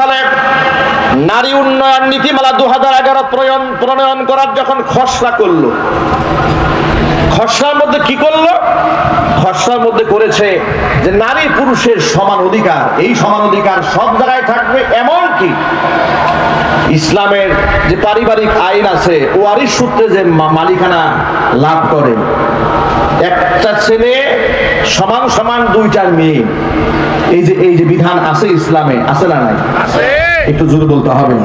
সালে নারী উন্নয়ন নীতিমালা 2011 প্রণয়ন করার যখন খসড়া করলো, খসড়ার মধ্যে কি করলো? খসড়ার মধ্যে করেছে যে নারী পুরুষের সমান অধিকার, এই সমান অধিকার সব জায়গায় থাকবে। এমন কি ইসলামের যে পারিবারিক আইন আছে, ওয়ারিশ সূত্রে যে মালিকানা লাভ করে, একটা ছেলে সমান সমান 2-4 মেয়ে, এই যে বিধান আছে ইসলামে, আছে না নাই? একটু জোরে বলতে হবে।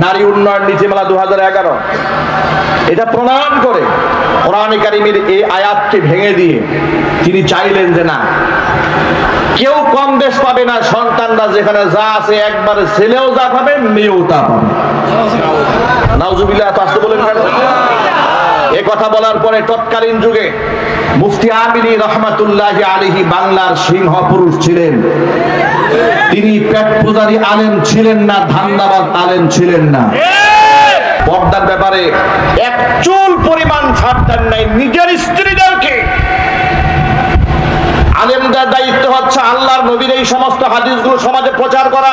নারী উন্নয়ন নীতিমালা 2011 এটা প্রণয়ন করে কোরআনে কারিমের এই আয়াতকে ভেঙে দিয়ে তিনি চাইলেন যে না, কেউ কম বেশ পাবে না, সন্তানরা যেখানে যা আছে একবারে ছেলেও যা পাবে মেয়েও তা পাবে। নাউজুবিল্লাহ, আসতে বলেন কেন? এ কথা বলার পরে তৎকালীন যুগে মুফতি আমিনী রহমাতুল্লাহি আলাইহি বাংলার সিংহ পুরুষ ছিলেন। তিনি পেট পূজারী আলেম ছিলেন না, ধান্দাবাজ আলেম ছিলেন না। পর্দার ব্যাপারে এক চুল পরিমাণ ছাড় দেন নাই নিজের স্ত্রীদেরকে। আলেমদের দায়িত্ব হচ্ছে আল্লাহর নবীর এই সমস্ত হাদিসগুলো সমাজে প্রচার করা।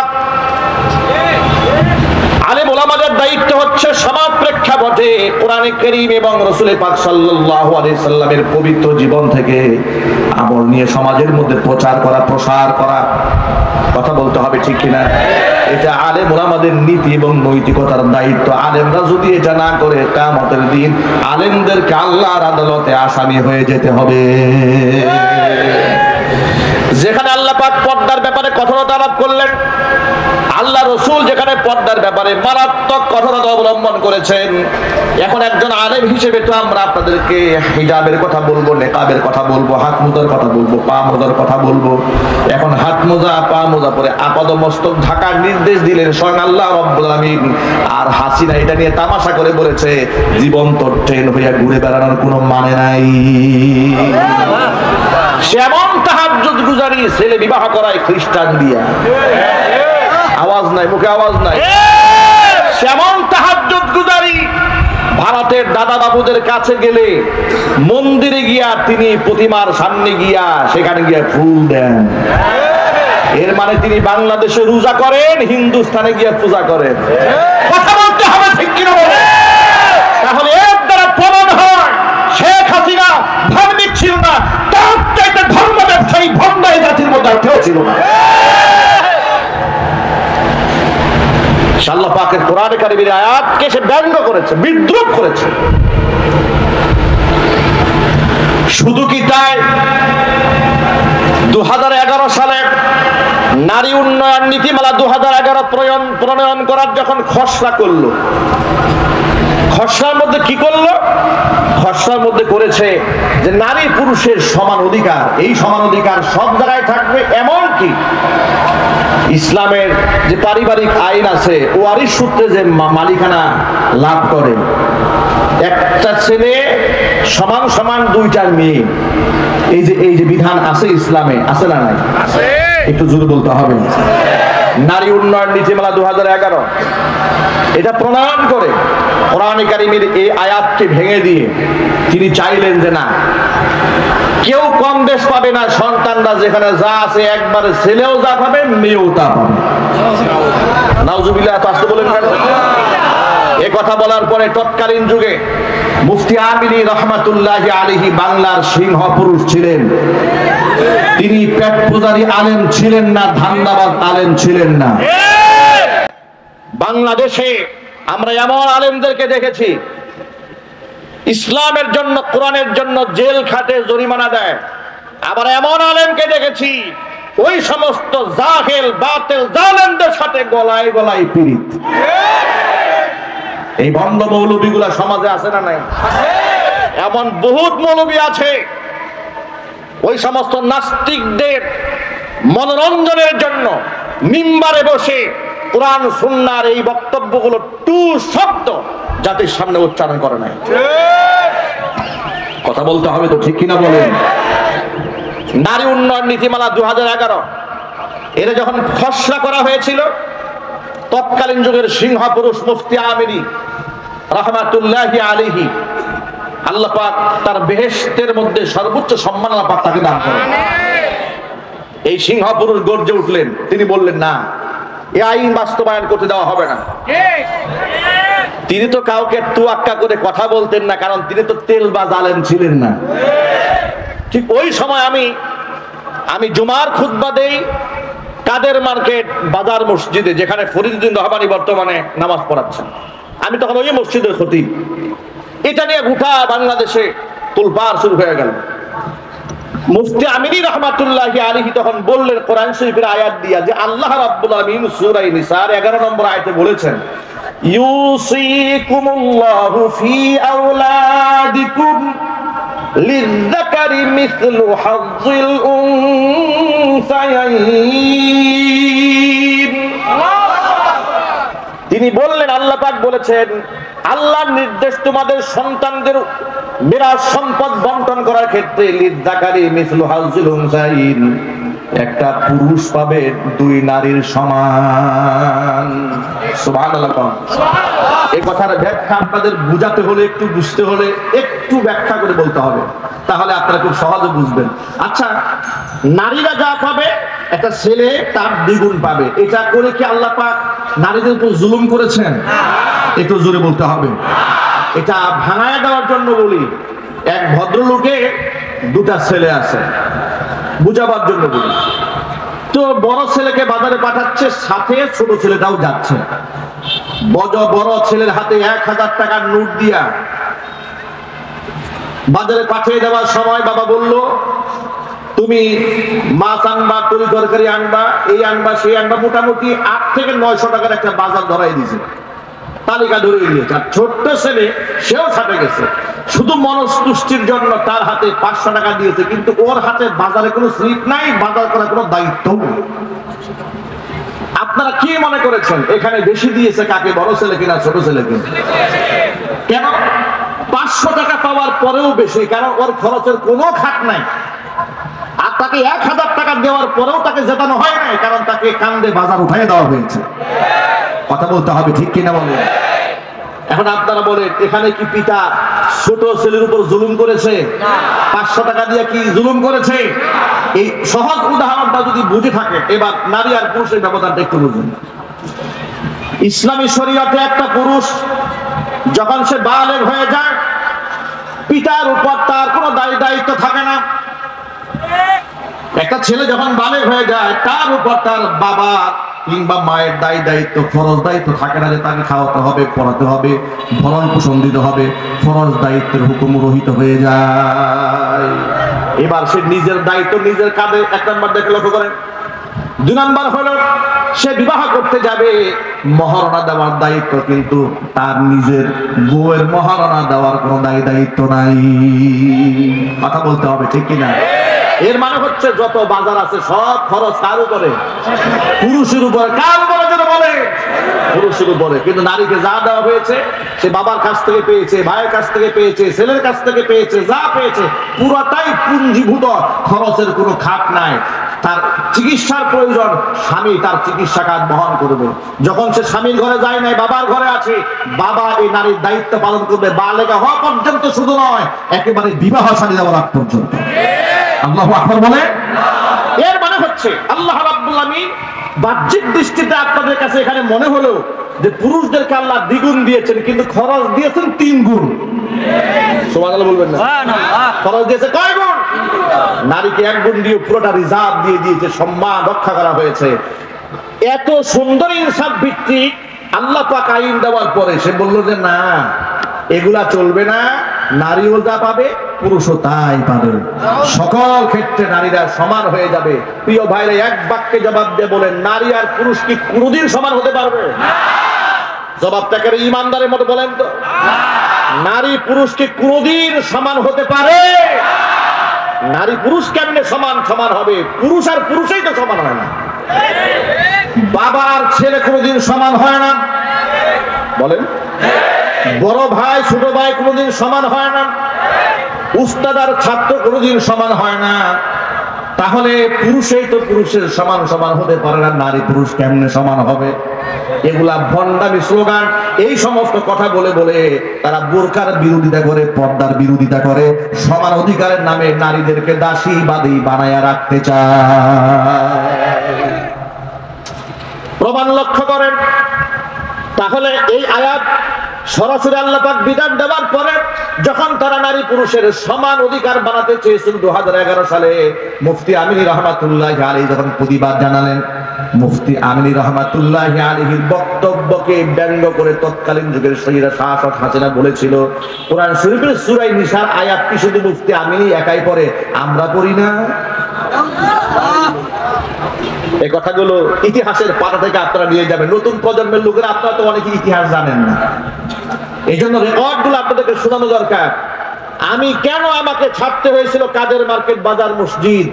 আলেম ওলামাদের দায়িত্ব হচ্ছে সমাজ প্রেক্ষাপটে কোরআনে কারীম এবং রাসূল পাক সাল্লাল্লাহু আলাইহি সাল্লামের পবিত্র জীবন থেকে আমল নিয়ে সমাজের মধ্যে প্রচার করা, প্রসার করা। কথা বলতে হবে, ঠিক কিনা? এটা আলেম ওলামাদের নীতি এবং নৈতিকতার দায়িত্ব। আলেমরা যদি এটা না করে, কিয়ামতের দিন আলেমদেরকে আল্লাহর আদালতে আসামি হয়ে যেতে হবে। যেখানে আল্লাহ পাক পর্দার ব্যাপারে কঠোরতা আরোপ করলেন, আল্লাহ রসুল যেখানে পর্দার ব্যাপারে মারাত্মক কঠোরতা অবলম্বন করেছেন, এখন একজন আলেম হিসেবে তো আমরা আপনাদেরকে হিজাবের কথা বলবো, নেকাবের কথা বলবো, হাত মোজার কথা বলবো, পা মোজার কথা বলবো। এখন হাত মোজা, পা মোজা পরে আপাদমস্তক ঢাকার নির্দেশ দিলেন স্বয়ং আল্লাহ রাব্বুল আলামিন। আর হাসিনা এটা নিয়ে তামাশা করে বলেছে জীবন্ত ট্রেন হইয়া ঘুরে বেড়ানোর কোনো মানে নাই। সেমন তাহাজ্জুদ গুজারি ছেলে বিবাহ করায় খ্রিস্টান দিয়া। আওয়াজ নাই, মুখে আওয়াজ নাই। সেমন তাহাজ্জুদ গুজারি ভারতের দাদা বাবুদের কাছে গেলে মন্দিরে গিয়া তিনি প্রতিমার সামনে গিয়া সেখানে গিয়া ফুল দেন। এর মানে তিনি বাংলাদেশে রোজা করেন, হিন্দুস্তানে গিয়া পূজা করেন। কথা বলতে হবে, ঠিক কিনা বলেন? তাহলে এর দ্বারা প্রমাণ হয় শেখ হাসিনা ধার্মিক ছিল না, তার চাইতে ধর্ম ব্যবসায়ী ভণ্ডাই জাতির মধ্যে আর কেউ ছিল না। আল্লাহ পাকের কোরআনে কারীমের আয়াতকে সে ব্যঙ্গ করেছে, বিদ্রুপ করেছে। শুধু কি তাই? 2011 সালে নারী উন্নয়ন নীতিমালা 2011 প্রণয়ন করার যখন খসড়া করলো, খসড়ার মধ্যে কি করলো? খসড়ার মধ্যে করেছে যে নারী পুরুষের সমান অধিকার, এই সমান অধিকার সব জায়গায় থাকবে। এমন কি ইসলামের যে পারিবারিক আইন আছে, ওয়ারিশ সূত্রে যে মালিকানা লাভ করে, একটা ছেলে সমান সমান 2-4 মেয়ে, এই যে বিধান আছে ইসলামে, আছে না নাই? একটু জোরে বলতে হবে। নারী উন্নয়ন নীতিমালা 2011 এটা প্রণয়ন করে কোরআনে কারীমের এই আয়াতকে ভেঙে দিয়ে তিনি চাইলেন যে না, কেউ কম বেশ পাবে না, সন্তানরা যেখানে যা আছে একবারে ছেলেও যা পাবে মেয়েও তা পাবে। নাউজুবিল্লাহ, আসতে বলেন কেন? এ কথা বলার পরে তৎকালীন যুগে মুফতি আমিনী রহমাতুল্লাহি আলাইহি বাংলার সিংহ পুরুষ ছিলেন। তিনি পেট পূজারী আলেম ছিলেন না, ধান্দাবাজ আলেম ছিলেন না। বাংলাদেশে আমরা এমন আলেমদেরকে দেখেছি ইসলামের জন্য, কোরআনের জন্য জেল খাটে, জরিমানা দেয়। আবার এমন আলেমকে দেখেছি ওই সমস্ত জাহেল বাতিল জালেমদের সাথে গলায় গলায় পীড়িত। এই ভণ্ড মৌলবীগুলা সমাজে আছে না নাই? এমন বহুত মৌলবী আছে ওই সমস্ত নাস্তিকদের মনোরঞ্জনের জন্য মিম্বারে বসে কোরআন সুন্নাহর এই বক্তব্যগুলো টু শব্দ জাতির সামনে উচ্চারণ করে নাই। কথা বলতে হবে তো, ঠিক কিনা বলেন? নারী উন্নয়ন নীতিমালা 2011 এটা যখন খসড়া করা হয়েছিল, তৎকালীন যুগের সিংহ পুরুষ মুফতি আমিনী রাহমাতুল্লাহি আলাইহি, আল্লাহ পাক তার বেহেশতের মধ্যে সর্বোচ্চ সম্মান আল্লাহ পাক তাকে দান করেন। এই সিংহ পুরুষ গর্জে উঠলেন, তিনি বললেন না, এই আইন বাস্তবায়ন করতে দেওয়া হবে না। তিনি তো কাউকে তুয়াক্কা করে কথা বলতেন না, কারণ তিনি তো তেল বা জালেম ছিলেন না। ঠিক ওই সময় আমি জুমার খুতবা দেই কাদের মার্কেট বাজার মসজিদে, যেখানে ফরিদুদ্দিন রহমানী বর্তমানে নামাজ পড়াচ্ছেন। আমি তখন ওই মসজিদের খতিব। এটা নিয়ে গোটা বাংলাদেশে তোলপাড় শুরু হয়ে গেল। মুফতি আমিনী রহমাতুল্লাহি আলাইহি তখন বললেন কোরআন শরীফের আয়াত দিয়া যে আল্লাহ রাব্বুল আলামিন সূরা নিসার 11 নম্বর আয়াতে বলেছেন, ইউসিকুমুল্লাহু ফি আওলাদিকুম লিযযাকারি মিসলু হাযযিল উনসায়াইন। তিনি বললেন, আল্লাহ পাক বলেছেন, আল্লাহর নির্দেশ তোমাদের সন্তানদের মিরাস সম্পদ বন্টন করার ক্ষেত্রে লিযযাকারি মিসলু হাযযিল উনসায়াইন, একটা পুরুষ পাবে দুই নারীর সমান। সুবহানাল্লাহ। এই কথার ব্যাখ্যা আপনাদের বুঝাতে হলে, একটু বুঝতে হলে একটু ব্যাখ্যা করে বলতে হবে, তাহলে আপনারা খুব সহজে বুঝবেন। আচ্ছা, নারীরা যা পাবে একটা ছেলে তার দ্বিগুণ পাবে, এটা করে কি আল্লাহ পাক নারীদের উপর জুলুম করেছেন? একটু জোরে বলতে হবে। এটা ভাঙায় দেওয়ার জন্য বলি, এক ভদ্রলোকে দুটা ছেলে আছে, বুঝাবার জন্য বলি। তো বড় ছেলেকে বাজারে পাঠাচ্ছে, সাথে ছোট ছেলেটাও যাচ্ছে। বড় ছেলের হাতে 1000 টাকার নোট দিয়া বাজারে পাঠিয়ে দেওয়ার সময় বাবা বলল, তুমি মাছ আনবা, তরি তরকারি আনবা, এই আনবা সেই আনবা, মোটামুটি 8 থেকে 900 টাকার একটা বাজার ধরাই দিয়েছে, তালিকা ধরে দিয়েছে। আর ছোট্ট ছেলে সেও ছাপে গেছে, শুধু মনস্তুষ্টির জন্য তার হাতে 500 টাকা দিয়েছে, কিন্তু ওর হাতে বাজারে কোনো স্লিপ নাই, বাজার করার কোনো দায়িত্ব নেই। আপনারা কি মনে করেছেন এখানে বেশি দিয়েছে কাকে, বড় ছেলে কিনা ছোট ছেলে কিনা? কেন 500 টাকা পাওয়ার পরেও বেশি? কারণ ওর খরচের কোনো খাত নাই। আর তাকে 1000 টাকা দেওয়ার পরেও তাকে জেতানো হয় নাই, কারণ তাকে কান্দে বাজার উঠাই দেওয়া হয়েছে। কথা বলতে হবে, ঠিক কিনা বলেন? এখন আপনারা বলেন, এখানে কি পিতা ছোট ছেলের উপর জুলুম করেছে? 500 টাকা দিয়ে কি জুলুম করেছে? এই সহজ উদাহরণটা যদি বুঝে থাকে, এবার নারী আর পুরুষের ব্যবধানটা একটু বুঝুন। ইসলামী শরীয়তে একটা পুরুষ যখন সে বালেগ হয়ে যায়, পিতার উপর তার কোনো দায়িত্ব থাকে না। একটা ছেলে যখন বালেগ হয়ে যায়, তার উপর তার বাবা কিংবা মায়ের দায়িত্ব, ফরজ দায়িত্ব থাকে না, যে তাকে খাওয়াতে হবে, পড়াতে হবে, ভরণ পোষণ দিতে হবে। ফরজ দায়িত্বের হুকুম রহিত হয়ে যায়। এবার সে নিজের দায়িত্ব নিজের কাঁধে 1 নাম্বার দেখে লক্ষ্য করেন। 2 নাম্বার হলো সে বিবাহ করতে যাবে, মহারণা দেওয়ার দায়িত্ব, কিন্তু তার নিজের বউয়ের মহারণা দেওয়ার কোনো দায়িত্ব নাই। কথা বলতে হবে, ঠিক কিনা? এর মানে হচ্ছে যত বাজার আছে সব খরচ কার উপরে? পুরুষের উপরে। কার উপরে যেন বলে? পুরুষের উপরে। কিন্তু নারীকে যা দেওয়া হয়েছে, সে বাবার কাছ থেকে পেয়েছে, ভাইয়ের কাছ থেকে পেয়েছে, ছেলের কাছ থেকে পেয়েছে, যা পেয়েছে পুরোটাই পুঞ্জীভূত, খরচের কোনো খাত নাই। তার চিকিৎসার প্রয়োজন, স্বামী তার চিকিৎসা কাজ বহন করবে। যখন সে স্বামীর ঘরে যায় নাই, বাবার ঘরে আছে, বাবা এই নারীর দায়িত্ব পালন করবে, বালেগা হওয়া পর্যন্ত শুধু নয়, একেবারে বিবাহ শাদী দেওয়ার আগ পর্যন্ত। আল্লাহু আকবার বলে। এর মানে হচ্ছে আল্লাহ রাব্বুল আলামিন বাহ্যিক দৃষ্টিতে আপনাদের কাছে এখানে মনে হলো যে পুরুষদেরকে আল্লাহ দ্বিগুণ দিয়েছেন, কিন্তু খরচ দিয়েছেন 3 গুণ। সুবহানাল্লাহ বলবেন না? খরচ দিয়েছে কয় গুণ? নারীকে 1 গুণ দিয়ে পুরোটা রিজার্ভ দিয়ে দিয়েছে, সম্মান রক্ষা করা হয়েছে। এত সুন্দর ইনসাফ ভিত্তিক আল্লাহ পাক আইন দেওয়ার পরে সে বলল যে না, এগুলা চলবে না, নারীও যা পাবে পুরুষও তাই পাবে, সকল ক্ষেত্রে নারীরা সমান হয়ে যাবে। প্রিয় ভাইরা, এক বাক্যে জবাব দিয়ে বলেন, নারী আর পুরুষ কি কোনোদিন সমান হতে পারবে? জবাবটাকে ইমানদারের মতো বলেন তো। নারী পুরুষ কি কোনোদিন সমান হতে পারে? নারী পুরুষ কেমনে সমান হবে? পুরুষ আর পুরুষই তো সমান হয় না। বাবা আর ছেলে কোনোদিন সমান হয় না, বলেন। বড় ভাই ছোট ভাই কোনোদিন সমান হয় না, উস্তাদ আর ছাত্র কোনোদিন সমান হয় না। তাহলে পুরুষই তো পুরুষের সমান হতে পারে না, নারী পুরুষ কেমনে সমান হবে? এগুলা ভণ্ডামি স্লোগান। এই সমস্ত কথা বলে বলে তারা বোরকার বিরোধিতা করে, পর্দার বিরোধিতা করে, সমান অধিকারের নামে নারীদেরকে দাসী বাদী বানায়া রাখতে চায়। প্রমাণ লক্ষ্য করেন। তাহলে এই আয়াত সরাসরি আল্লাহ পাক বিধান দেওয়ার পরে যখন তারা নারী পুরুষের সমান অধিকার বানাতে চেয়েছিল 2011 সালে, মুফতি আমিনী রহমাতুল্লাহি আলাইহি যখন প্রতিবাদ জানালেন, মুফতি আমিনী রহমাতুল্লাহি আলাইহির বক্তব্যকে ব্যঙ্গ করে তৎকালীন যুগের শহীদ শাসক হাসিনা বলেছিল, কোরআন শরীফের সূরা নিসার আয়াত কি শুধু মুফতি আমিনী একাই পড়ে, আমরা পড়ি না? এই কথাগুলো ইতিহাসের পাতা থেকে আপনারা নিয়ে যাবেন। নতুন প্রজন্মের লোকেরা, আপনারা তো অনেকে ইতিহাস জানেন না, এই জন্য রেকর্ডগুলো আপনাদেরকে শোনানো দরকার। আমি কেন আমাকে ছাড়তে হয়েছিল কাদের মার্কেট, বাজার, মসজিদ,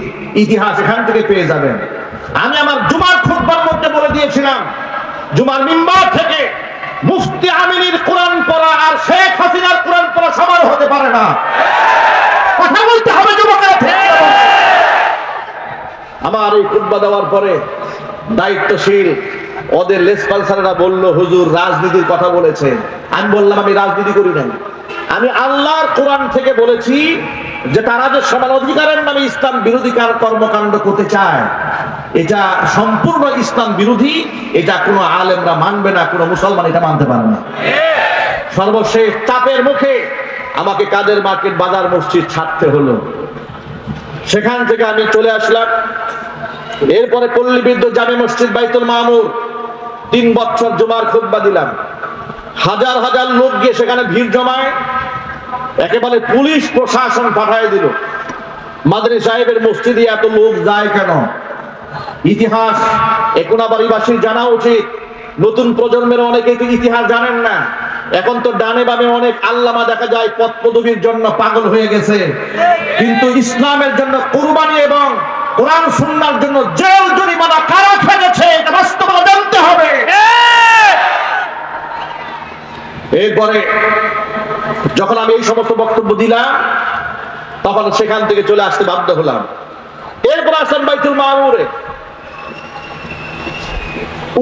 ইতিহাস এখান থেকে পেয়ে যাবেন। আমি আমার জুমার খুতবার মধ্যে বলে দিয়েছিলাম, জুমার মিম্বার থেকে মুফতি আমিনীর কোরআন পড়া আর শেখ হাসিনার কোরআন পড়া সমান হতে পারে না। কথা বলতে হবে যুবকেরা। আমার এই খুতবা দেওয়ার পরে দায়িত্বশীল ওদের লেসপালসাররা বলল, হুজুর রাজনীতির কথা বলেছে। আমি বললাম, আমি রাজনীতি করি নাই, আমি আল্লাহর কোরআন থেকে বলেছি যে তারা যে সমান অধিকারের নামে ইসলাম বিরোধী কর্মকাণ্ড করতে চায়, এটা সম্পূর্ণ ইসলাম বিরোধী, এটা কোনো আলেমরা মানবে না, কোনো মুসলমান এটা মানতে পারে না। সর্বশেষ চাপের মুখে আমাকে কাদের মার্কেট, বাজার, মসজিদ ছাড়তে হলো। সেখান থেকে আমি চলে আসলাম। এরপরে পল্লীবিদ্য জামে মসজিদ বাইতুল মামুর 3 বছর জুমার খুতবা দিলাম। হাজার হাজার লোক গিয়ে সেখানে ভিড় জমায়, একেবারে পুলিশ প্রশাসন পাঠায় দিল। মাদানী সাহেবের মসজিদে এত লোক যায় কেন? ইতিহাস একোনাবাড়িবাসীর জানা উচিত। নতুন প্রজন্মের অনেকেই তো ইতিহাস জানেন না। এখন তো ডানে বামে অনেক আল্লামা দেখা যায় পদ পদবীর জন্য পাগল হয়ে গেছে, কিন্তু ইসলামের জন্য কুরবানি এবং কোরআন সুন্নাহর জন্য জেল জরিমানা কারা খেয়েছে এটা বাস্তবতা জানতে হবে। এরপরে যখন আমি এই সমস্ত বক্তব্য দিলাম, তখন সেখান থেকে চলে আসতে বাধ্য হলাম। এরপর আসলাম বাইতুল মামুরে,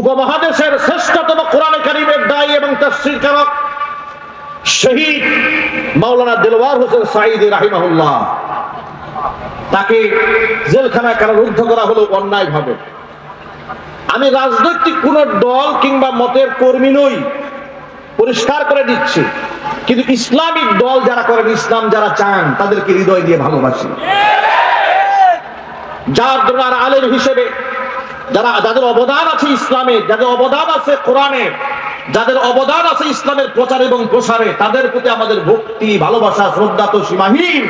উপমহাদেশের শ্রেষ্ঠতম কোরআনে কারীমের দায়ী এবং তাফসীর কারক শহীদ মাওলানা দিলওয়ার হোসেন সাঈদী রাহিমাহুল্লাহ, তাকে জেলখানায় কারারুদ্ধ করা হলো অন্যায় ভাবে। আমি রাজনৈতিক কোন দল কিংবা মতের কর্মী নই, পরিষ্কার করে দিচ্ছি, কিন্তু ইসলামিক দল যারা করেন, ইসলাম যারা চান, তাদেরকে হৃদয় দিয়ে ভালোবাসি। যার দ্বারা আলেম হিসেবে যাদের অবদান আছে ইসলামে, যাদের অবদান আছে কোরআনে, যাদের অবদান আছে ইসলামের প্রচার এবং প্রসারে, তাদের প্রতি আমাদের ভক্তি, ভালোবাসা, শ্রদ্ধা তো সীমাহীন।